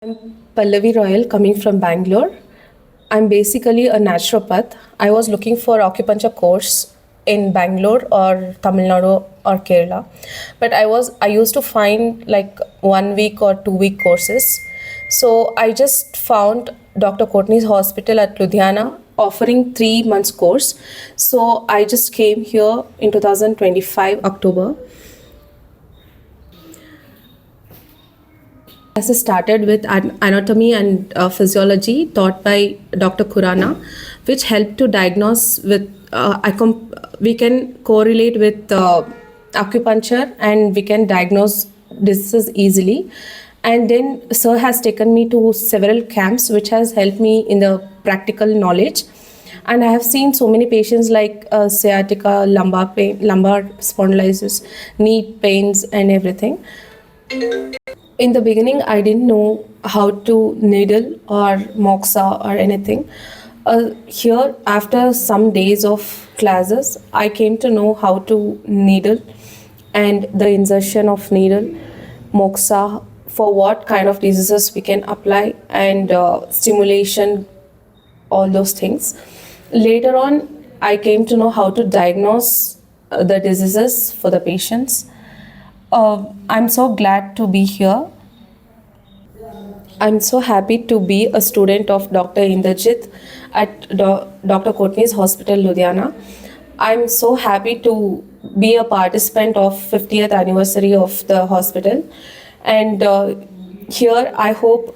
I'm Pallavi Royal coming from Bangalore. I'm basically a naturopath. I was looking for acupuncture course in Bangalore or Tamil Nadu or Kerala. But I used to find like 1 week or 2 week courses. So I just found Dr. Kotnis Hospital at Ludhiana offering 3 months course. So I just came here in 2025 October. Classes started with anatomy and physiology taught by Dr. Kurana, which helped to diagnose with we can correlate with acupuncture and we can diagnose diseases easily. And then Sir has taken me to several camps, which has helped me in the practical knowledge. And I have seen so many patients like sciatica, lumbar pain, lumbar spondylosis, knee pains, and everything. In the beginning, I didn't know how to needle or moxa or anything. Here, after some days of classes, I came to know how to needle and the insertion of needle, moxa, for what kind of diseases we can apply, and stimulation, all those things. Later on, I came to know how to diagnose the diseases for the patients. I'm so glad to be here. I'm so happy to be a student of Dr. Indrajit at Dr. Kotnis Hospital, Ludhiana. I'm so happy to be a participant of 50th anniversary of the hospital. And here, I hope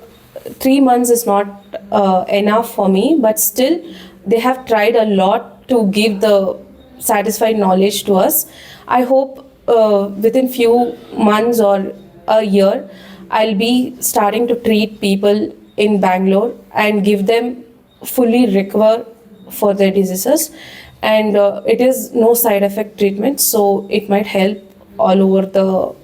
3 months is not enough for me, but still, they have tried a lot to give the satisfied knowledge to us. I hope within few months or a year, I'll be starting to treat people in Bangalore and give them fully recover for their diseases. And it is no side effect treatment, so it might help all over the